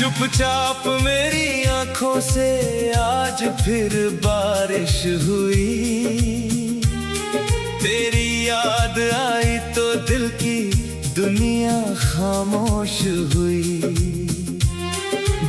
चुपचाप मेरी आंखों से आज फिर बारिश हुई। तेरी याद आई तो दिल की दुनिया खामोश हुई।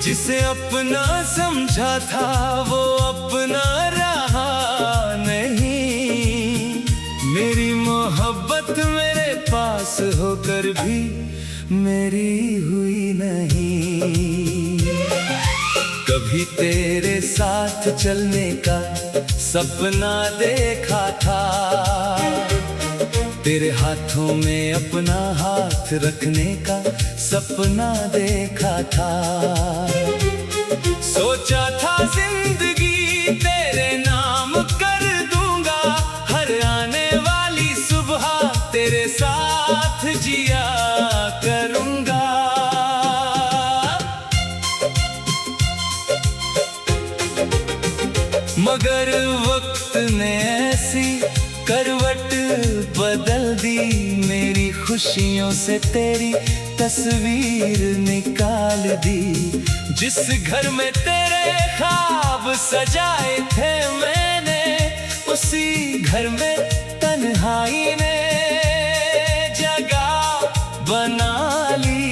जिसे अपना समझा था वो अपना रहा नहीं। मेरी मोहब्बत मेरे पास होकर भी मेरी हुई नहीं। कभी तेरे साथ चलने का सपना देखा था। तेरे हाथों में अपना हाथ रखने का सपना देखा था। सोचा था जिंदगी तेरे नाम कर दूंगा। हर आने वाली सुबह तेरे साथ जिया करूंगा। मगर वक्त ने ऐसी करवट बदल दी। मेरी खुशियों से तेरी तस्वीर निकाल दी। जिस घर में तेरे ख्वाब सजाए थे मैंने, उसी घर में तन्हाई ने जगह बना ली।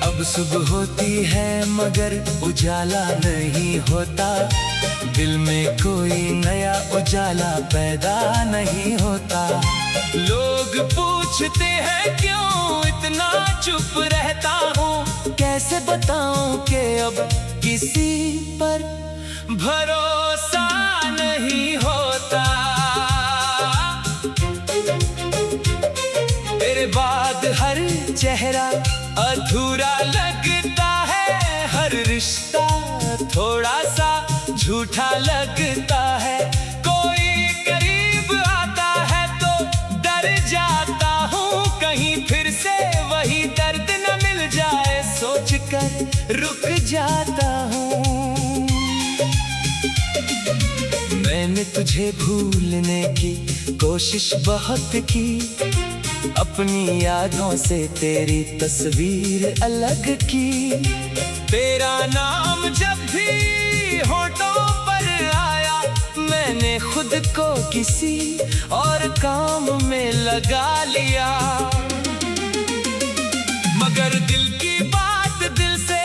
अब सुबह होती है मगर उजाला नहीं होता। दिल में कोई नया उजाला पैदा नहीं होता। लोग पूछते हैं क्यों इतना चुप रहता हूँ। कैसे बताऊं कि अब किसी पर भरोसा नहीं होता। तेरे बाद हर चेहरा अधूरा लगता है। हर रिश्ता थोड़ा सा झूठा लगता है। कोई करीब आता है तो डर जाता हूँ। कहीं फिर से वही दर्द न मिल जाए, सोचकर रुक जाता हूँ। मैंने तुझे भूलने की कोशिश बहुत की। अपनी यादों से तेरी तस्वीर अलग की। तेरा नाम जब भी होठों पर आया, मैंने खुद को किसी और काम में लगा लिया। मगर दिल की बात दिल से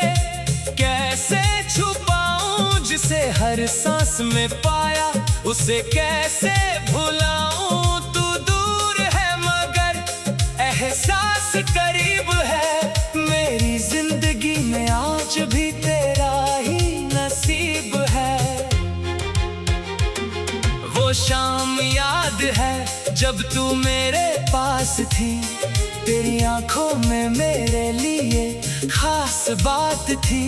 कैसे छुपाऊं। जिसे हर सांस में पाया उसे कैसे भुलाऊं। तू दूर है मगर एहसास करीब है। मेरी जिंदगी में आज भी तेरा ही नसीब है। वो शाम याद है जब तू मेरे पास थी। तेरी आंखों में मेरे लिए खास बात थी।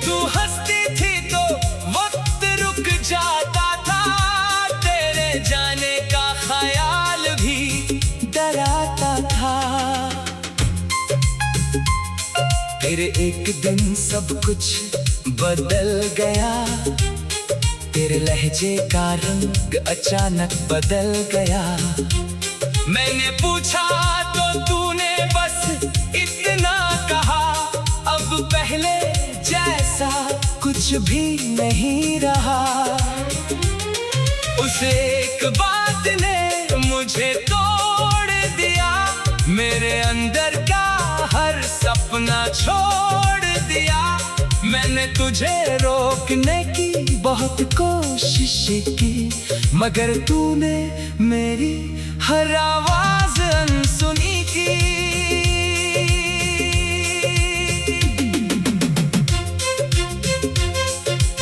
तू हंसती थी तो वक्त रुक जाता था। तेरे जाने का ख्याल भी डराता था। फिर एक दिन सब कुछ बदल गया। तेरे लहजे का रंग अचानक बदल गया। मैंने पूछा तो तूने बस इतना कहा, अब पहले जैसा कुछ भी नहीं रहा। उस एक बात ने मुझे तोड़ दिया। मेरे अंदर का हर सपना छोड़ दिया। मैंने तुझे रोकने की बहुत कोशिश की, मगर तूने मेरी हर आवाज अनसुनी की।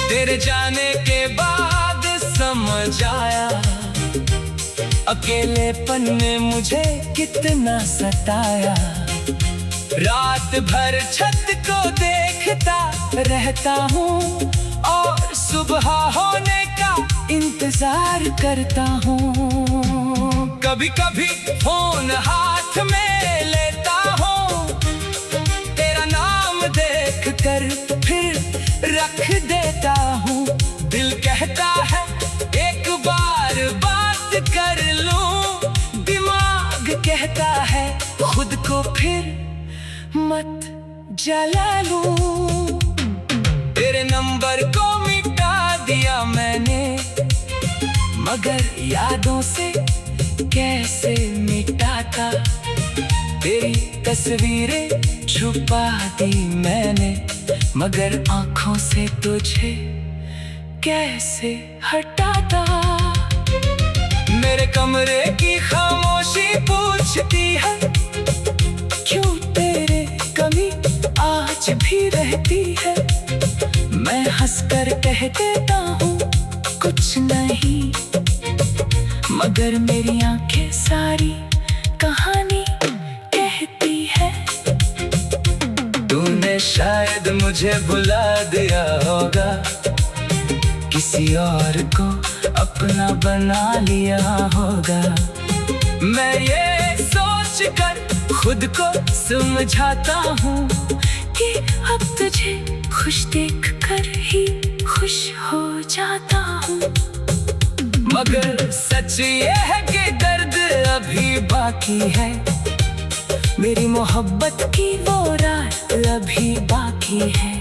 तेरे जाने के बाद समझ आया, अकेलेपन ने मुझे कितना सताया। रात भर छत को देखता रहता हूँ और सुबह होने का इंतजार करता हूँ। कभी कभी फोन हाथ में लेता हूँ, तेरा नाम देखकर फिर रख देता हूँ। दिल कहता है एक बार बात कर लूं, दिमाग कहता है खुद को फिर मत जला लूं। तेरे नंबर को मिटा दिया मैंने, मगर यादों से कैसे मिटाता। तेरी तस्वीरें छुपा दी मैंने, मगर आंखों से तुझे कैसे हटाता। मेरे कमरे की खामोशी पूछती है, क्यों तेरे कमी आज भी रहती है। मैं हंसकर कह देता हूँ कुछ नहीं, मगर मेरी आंखें सारी कहानी कहती है। तूने शायद मुझे भुला दिया होगा, किसी और को अपना बना लिया होगा। मैं ये सोच कर खुद को समझाता हूँ कि अब तुझे खुश देख कर ही खुश हो जाता हूँ। मगर सच ये है कि दर्द अभी बाकी है, मेरी मोहब्बत की वो रात अभी बाकी है।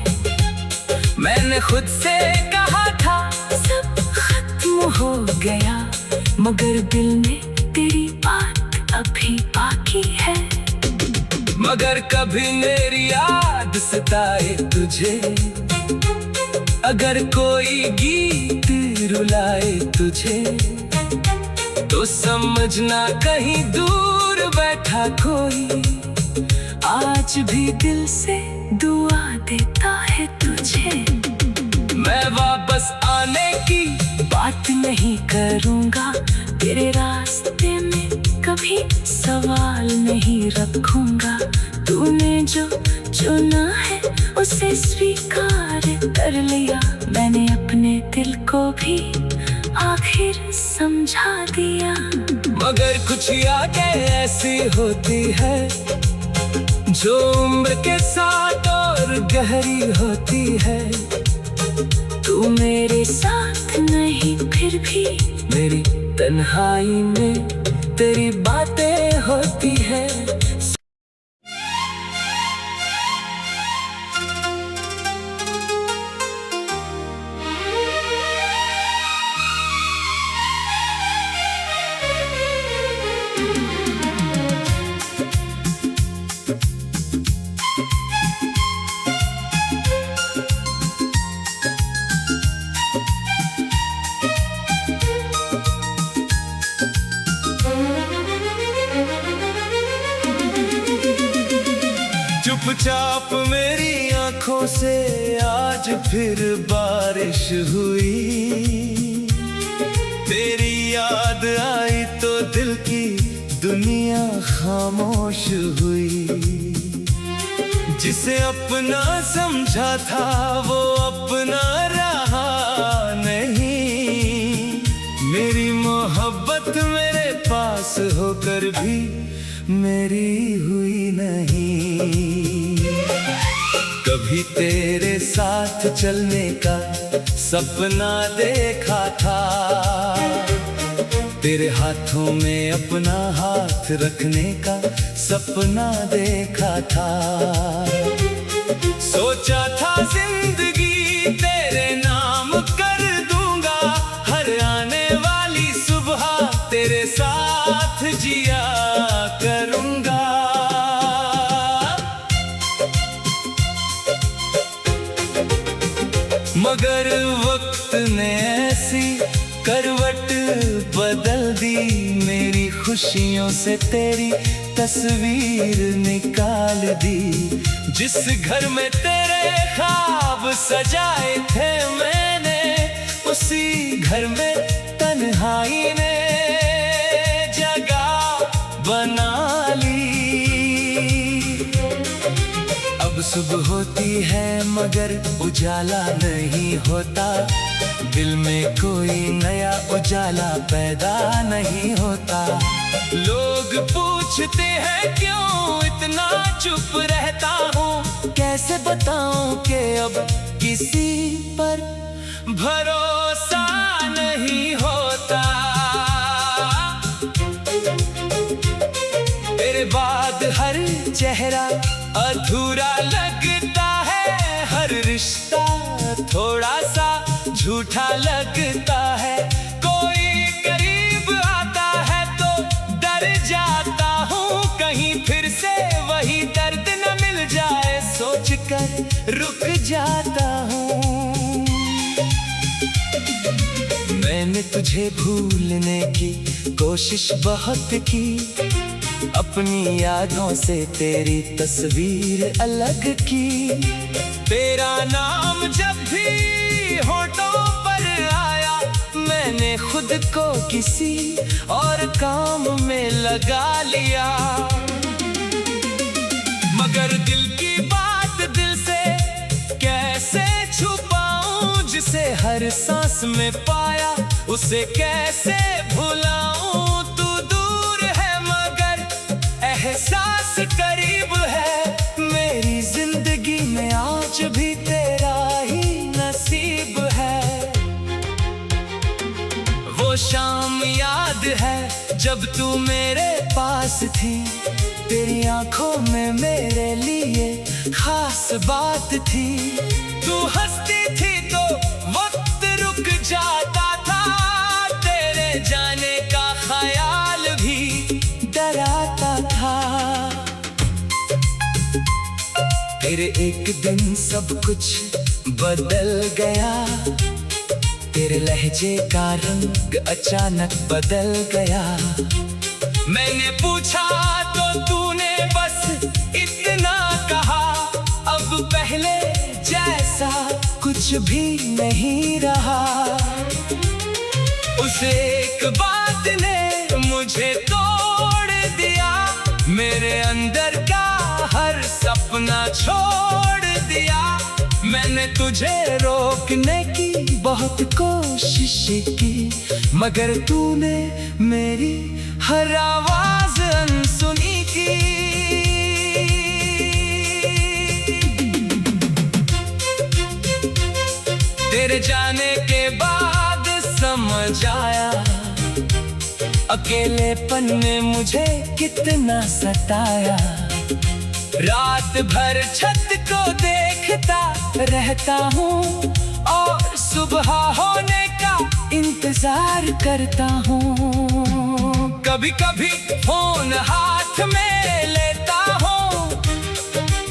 मैंने खुद से कहा था सब खत्म हो गया, मगर दिल में तेरी बात अभी बाकी है। मगर कभी मेरी याद सताए तुझे, अगर कोई गीत रुलाए तुझे, तो समझना कहीं दूर बैठा कोई आज भी दिल से दुआ देता है तुझे। मैं वापस आने की बात नहीं करूँगा, तेरे रास्ते में कभी सवाल नहीं रखूँगा। तूने जो चुना है उसे स्वीकार कर लिया, मैंने अपने दिल को भी आखिर समझा दिया। मगर कुछ यादें ऐसी होती है जो उम्र के साथ और गहरी होती है। तू मेरे साथ नहीं फिर भी मेरी तन्हाई में तेरी बातें होती है। चुपचाप मेरी आंखों से आज फिर बारिश हुई। तेरी याद आई तो दिल की दुनिया खामोश हुई। जिसे अपना समझा था वो अपना रहा नहीं। मेरी मोहब्बत मेरे पास होकर भी मेरी हुई नहीं। कभी तेरे साथ चलने का सपना देखा था, तेरे हाथों में अपना हाथ रखने का सपना देखा था। सोचा था जिंदगी तेरे नाम कर दूंगा, हर आने वाली सुबह तेरे साथ जिया करूंगा। मगर वक्त ने ऐसी करवट बदल दी, मेरी खुशियों से तेरी तस्वीर निकाल दी। जिस घर में तेरे ख्वाब सजाए थे मैंने, उसी घर में तन्हाई ने जगह बना ली। अब सुबह होती है मगर उजाला नहीं होता, दिल में कोई नया उजाला पैदा नहीं होता। लोग पूछते हैं क्यों इतना चुप रहता हूँ, कैसे बताऊं कि अब किसी पर भरोसा नहीं होता। तेरे बाद हर चेहरा अधूरा लगता है, हर रिश्ता थोड़ा सा झूठा लगता है। कोई करीब आता है तो डर जाता हूँ, कहीं फिर से वही दर्द न मिल जाए, सोच कर रुक जाता हूँ। मैंने तुझे भूलने की कोशिश बहुत की, अपनी यादों से तेरी तस्वीर अलग की। तेरा नाम जब भी होठों पर आया, मैंने खुद को किसी और काम में लगा लिया। मगर दिल की बात दिल से कैसे छुपाऊं, जिसे हर सांस में पाया उसे कैसे भुलाऊं। तू दूर है मगर एहसास करीब है, मेरी जिंदगी में आज भी तेरा ही नसीब है। वो शाम याद है जब तू मेरे पास थी, तेरी आंखों में मेरे लिए खास बात थी। तू हंसती थी तो वक्त रुक जाता था, तेरे जाने का ख्याल भी डराता था। फिर एक दिन सब कुछ बदल गया, तेरे लहजे का रंग अचानक बदल गया। मैंने पूछा तो तूने बस इतना कहा, अब पहले जैसा कुछ भी नहीं रहा। उस एक बात ने मुझे तोड़ दिया, मेरे अंदर का हर सपना छोड़ दिया। मैंने तुझे रोकने की बहुत कोशिश की, मगर तूने मेरी हर आवाज अनसुनी की। तेरे जाने के बाद समझ आया, अकेलेपन ने मुझे कितना सताया। रात भर छत को देखता रहता हूँ और सुबह होने का इंतजार करता हूँ। कभी कभी फोन हाथ में लेता हूँ,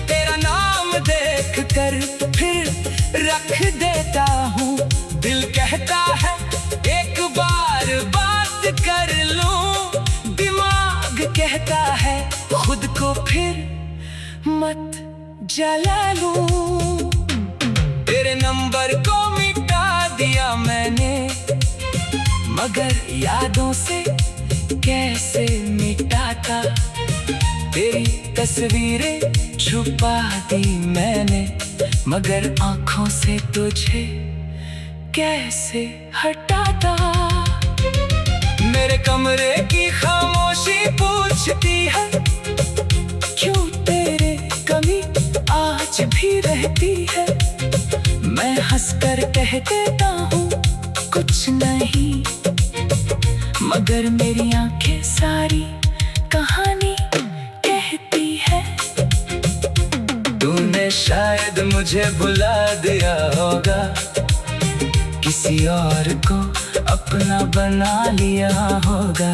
तेरा नाम देख कर फिर रख देता हूँ। दिल कहता है एक बार बात कर लूं, दिमाग कहता है खुद को फिर मत जला लूं। तेरे नंबर को मिटा दिया मैंने, मगर यादों से कैसे मिटाता। तेरी तस्वीरें छुपा दी मैंने, मगर आंखों से तुझे कैसे हटाता। मेरे कमरे की खामोशी पूछती है, क्यों तेरे कमी आज भी रहती है। मैं हंसकर कह देता हूँ कुछ नहीं, मगर मेरी आंखें सारी कहानी कहती है। तूने शायद मुझे भुला दिया होगा, किसी और को अपना बना लिया होगा।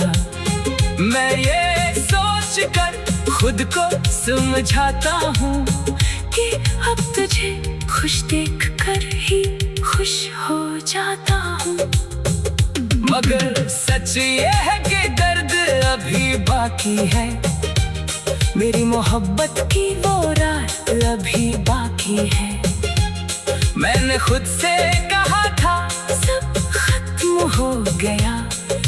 मैं ये सोच कर खुद को समझाता हूँ कि अब तुझे खुश देख कर ही खुश हो जाता हूँ। मगर सच ये है कि दर्द अभी बाकी है, मेरी मोहब्बत की वो रात अभी बाकी है। मैंने खुद से कहा था सब खत्म हो गया,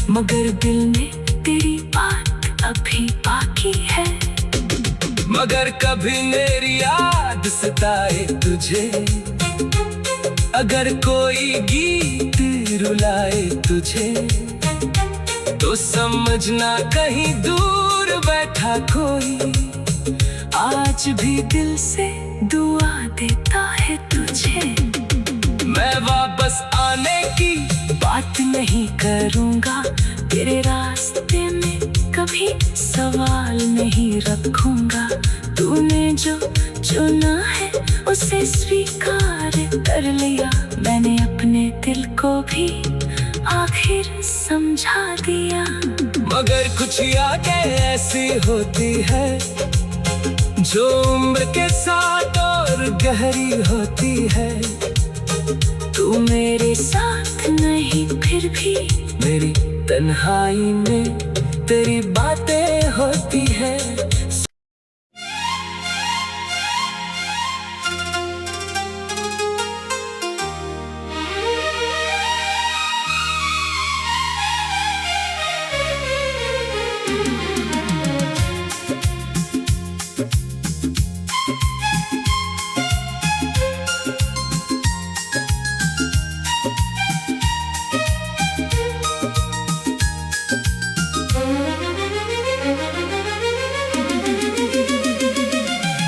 मगर दिल में तेरी बात अभी बाकी है। मगर कभी मेरी याद सताए तुझे, अगर कोई गीत रुलाए तुझे, तो समझना कहीं दूर बैठा कोई आज भी दिल से दुआ देता है तुझे। मैं वापस आने की बात नहीं करूँगा, तेरे रास्ते में कभी सवाल नहीं रखूँगा। ने जो चुना है उसे स्वीकार कर लिया। मैंने अपने दिल को भी आखिर समझा दिया। मगर कुछ यादें ऐसी होती है जो उम्र के साथ और गहरी होती है। तू मेरे साथ नहीं फिर भी मेरी तन्हाई में तेरी बातें होती है।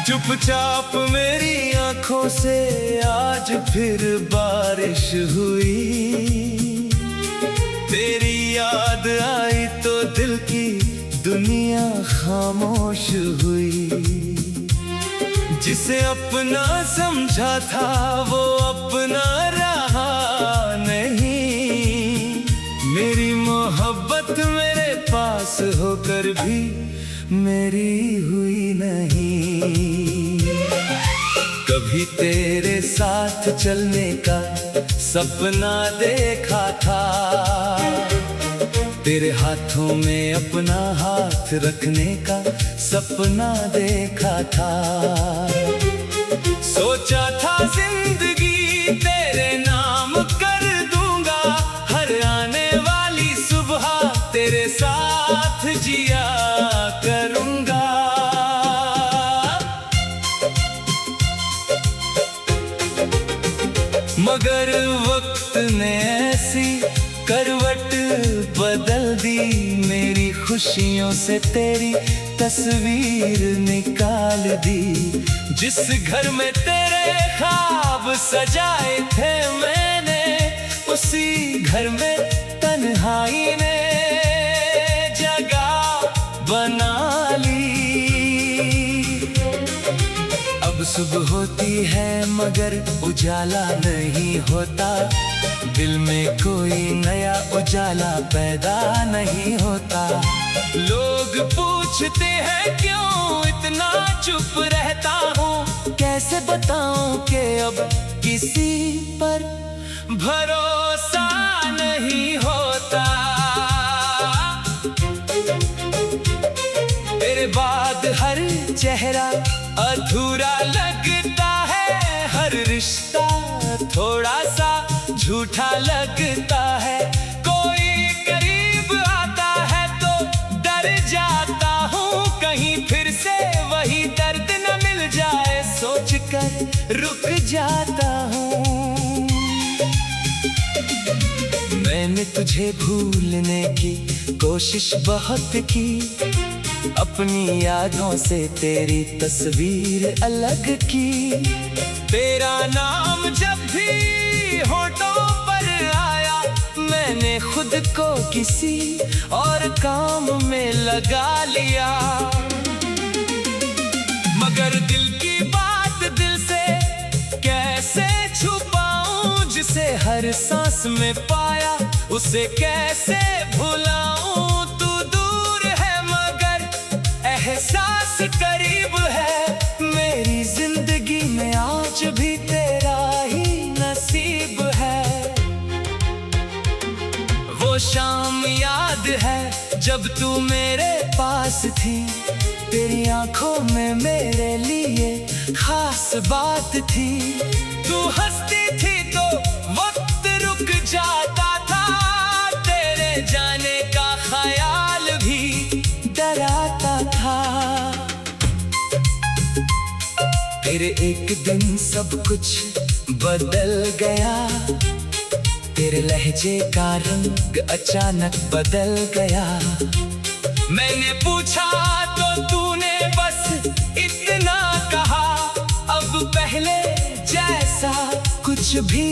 चुपचाप मेरी आंखों से आज फिर बारिश हुई। तेरी याद आई तो दिल की दुनिया खामोश हुई। जिसे अपना समझा था वो अपना रहा नहीं। मेरी मोहब्बत मेरे पास होकर भी मेरी हुई नहीं। कभी तेरे साथ चलने का सपना देखा था। तेरे हाथों में अपना हाथ रखने का सपना देखा था। सोचा था जिंदगी तेरे नाम कर दूंगा। हर आने वाली सुबह तेरे साथ जिया करूंगा। मगर वक्त ने ऐसी करवट बदल दी। मेरी खुशियों से तेरी तस्वीर निकाल दी। जिस घर में तेरे ख्वाब सजाए थे मैंने, उसी घर में तन्हाई ने जगह बना ली। अब सुबह होती है मगर उजाला नहीं होता। दिल में कोई नया उजाला पैदा नहीं होता। लोग पूछते हैं क्यों इतना चुप रहता हूँ। कैसे बताऊं कि अब किसी पर भरोसा नहीं होता। तेरे बाद हर चेहरा अधूरा लगता है। हर रिश्ता थोड़ा सा झूठा लगता है। कोई करीब आता है तो डर जाता हूँ। कहीं फिर से वही दर्द न मिल जाए, सोचकर रुक जाता हूँ। मैंने तुझे भूलने की कोशिश बहुत की। अपनी यादों से तेरी तस्वीर अलग की। तेरा नाम जब भी होठों पर आया, मैंने खुद को किसी और काम में लगा लिया। मगर दिल की बात दिल से कैसे छुपाऊं। जिसे हर सांस में पाया उसे कैसे भुलाऊं। तू दूर है मगर एहसास करीब है। मेरी जिंदगी में आज भी तेरा ही नसीब है। वो शाम याद है जब तू मेरे पास थी। तेरी आंखों में मेरे लिए खास बात थी। तू हंसती थी तो वक्त रुक जाता था। तेरे जाने का ख्याल भी डराता था। फिर एक दिन सब कुछ बदल गया। तेरे लहजे का रंग अचानक बदल गया। मैंने पूछा तो तूने बस इतना कहा, अब पहले जैसा कुछ भी